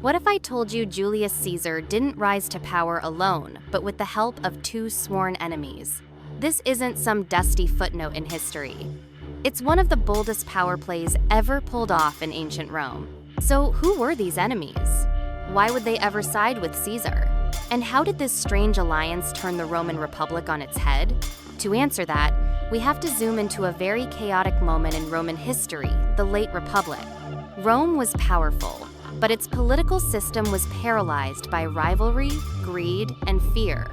What if I told you Julius Caesar didn't rise to power alone, but with the help of two sworn enemies? This isn't some dusty footnote in history. It's one of the boldest power plays ever pulled off in ancient Rome. So who were these enemies? Why would they ever side with Caesar? And how did this strange alliance turn the Roman Republic on its head? To answer that, we have to zoom into a very chaotic moment in Roman history, the late Republic. Rome was powerful, but its political system was paralyzed by rivalry, greed, and fear.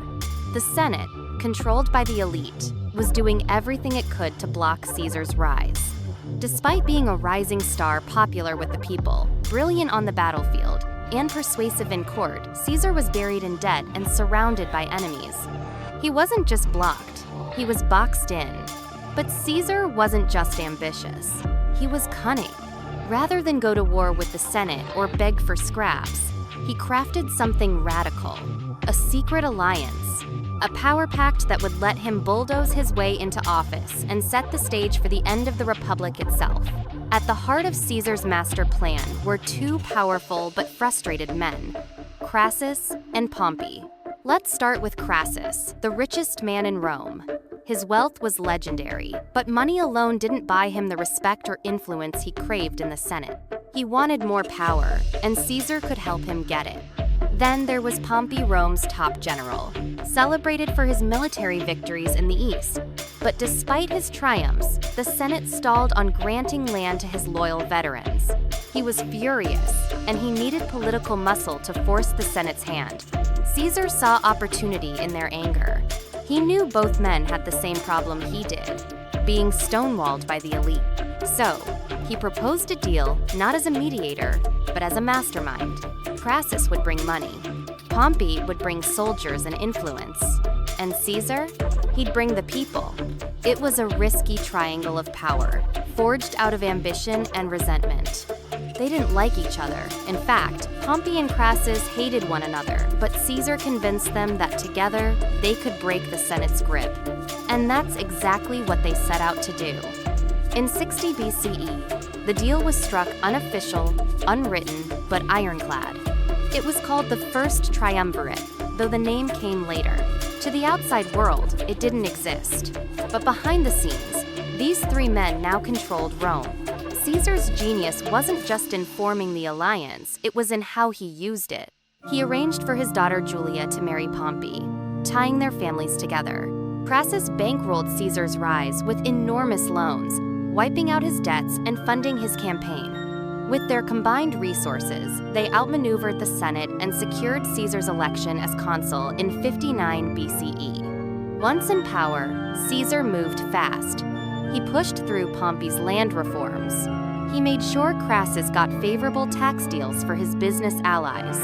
The Senate, controlled by the elite, was doing everything it could to block Caesar's rise. Despite being a rising star popular with the people, brilliant on the battlefield, and persuasive in court, Caesar was buried in debt and surrounded by enemies. He wasn't just blocked, he was boxed in. But Caesar wasn't just ambitious, he was cunning. Rather than go to war with the Senate or beg for scraps, he crafted something radical, a secret alliance, a power pact that would let him bulldoze his way into office and set the stage for the end of the Republic itself. At the heart of Caesar's master plan were two powerful but frustrated men, Crassus and Pompey. Let's start with Crassus, the richest man in Rome. His wealth was legendary, but money alone didn't buy him the respect or influence he craved in the Senate. He wanted more power, and Caesar could help him get it. Then there was Pompey, Rome's top general, celebrated for his military victories in the East. But despite his triumphs, the Senate stalled on granting land to his loyal veterans. He was furious, and he needed political muscle to force the Senate's hand. Caesar saw opportunity in their anger. He knew both men had the same problem he did, being stonewalled by the elite. So, he proposed a deal not as a mediator, but as a mastermind. Crassus would bring money, Pompey would bring soldiers and influence, and Caesar, he'd bring the people. It was a risky triangle of power, forged out of ambition and resentment. They didn't like each other. In fact, Pompey and Crassus hated one another, but Caesar convinced them that together, they could break the Senate's grip. And that's exactly what they set out to do. In 60 BCE, the deal was struck unofficial, unwritten, but ironclad. It was called the First Triumvirate, though the name came later. To the outside world, it didn't exist. But behind the scenes, these three men now controlled Rome. Caesar's genius wasn't just in forming the alliance, it was in how he used it. He arranged for his daughter Julia to marry Pompey, tying their families together. Crassus bankrolled Caesar's rise with enormous loans, wiping out his debts and funding his campaign. With their combined resources, they outmaneuvered the Senate and secured Caesar's election as consul in 59 BCE. Once in power, Caesar moved fast. He pushed through Pompey's land reforms. He made sure Crassus got favorable tax deals for his business allies.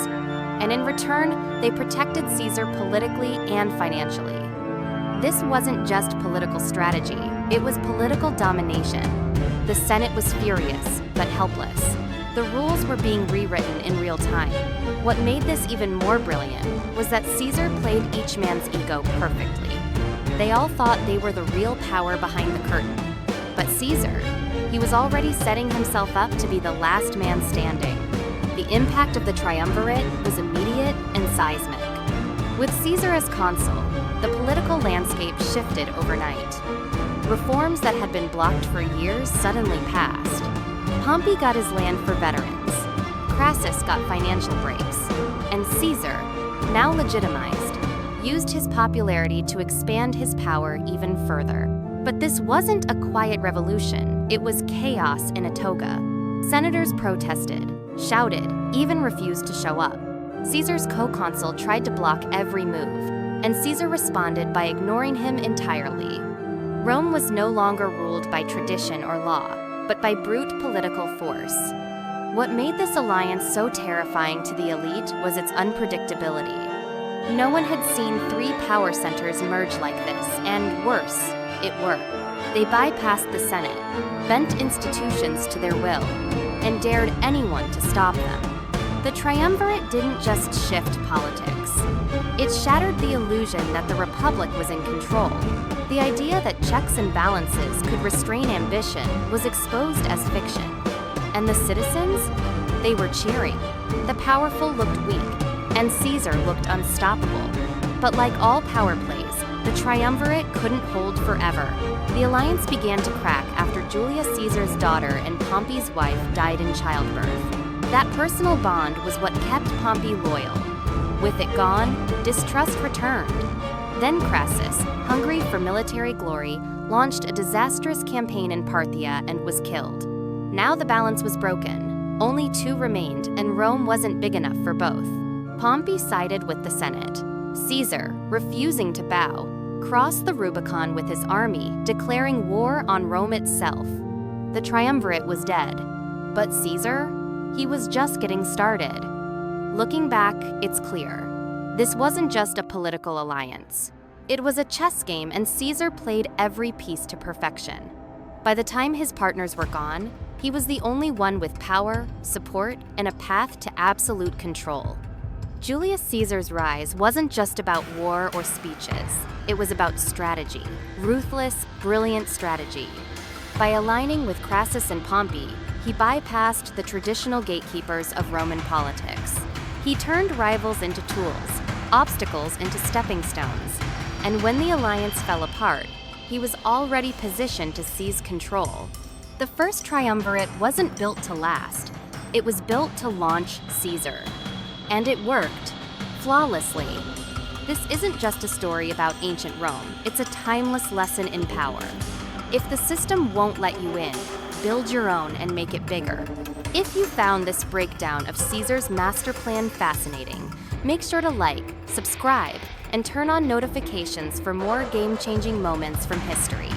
And in return, they protected Caesar politically and financially. This wasn't just political strategy, it was political domination. The Senate was furious, but helpless. The rules were being rewritten in real time. What made this even more brilliant was that Caesar played each man's ego perfectly. They all thought they were the real power behind the curtain. But Caesar, he was already setting himself up to be the last man standing. The impact of the Triumvirate was immediate and seismic. With Caesar as consul, the political landscape shifted overnight. Reforms that had been blocked for years suddenly passed. Pompey got his land for veterans. Crassus got financial breaks. And Caesar, now legitimized, used his popularity to expand his power even further. But this wasn't a quiet revolution, it was chaos in a toga. Senators protested, shouted, even refused to show up. Caesar's co-consul tried to block every move, and Caesar responded by ignoring him entirely. Rome was no longer ruled by tradition or law, but by brute political force. What made this alliance so terrifying to the elite was its unpredictability. No one had seen three power centers merge like this, and worse, it worked. They bypassed the Senate, bent institutions to their will, and dared anyone to stop them. The Triumvirate didn't just shift politics. It shattered the illusion that the Republic was in control. The idea that checks and balances could restrain ambition was exposed as fiction. And the citizens? They were cheering. The powerful looked weak, and Caesar looked unstoppable. But like all power plays, the Triumvirate couldn't hold forever. The alliance began to crack after Julius Caesar's daughter and Pompey's wife died in childbirth. That personal bond was what kept Pompey loyal. With it gone, distrust returned. Then Crassus, hungry for military glory, launched a disastrous campaign in Parthia and was killed. Now the balance was broken. Only two remained, and Rome wasn't big enough for both. Pompey sided with the Senate. Caesar, refusing to bow, crossed the Rubicon with his army, declaring war on Rome itself. The Triumvirate was dead. But Caesar? He was just getting started. Looking back, it's clear. This wasn't just a political alliance. It was a chess game, and Caesar played every piece to perfection. By the time his partners were gone, he was the only one with power, support, and a path to absolute control. Julius Caesar's rise wasn't just about war or speeches. It was about strategy, ruthless, brilliant strategy. By aligning with Crassus and Pompey, he bypassed the traditional gatekeepers of Roman politics. He turned rivals into tools, obstacles into stepping stones. And when the alliance fell apart, he was already positioned to seize control. The first triumvirate wasn't built to last. It was built to launch Caesar. And it worked, flawlessly. This isn't just a story about ancient Rome, it's a timeless lesson in power. If the system won't let you in, build your own and make it bigger. If you found this breakdown of Caesar's master plan fascinating, make sure to like, subscribe, and turn on notifications for more game-changing moments from history.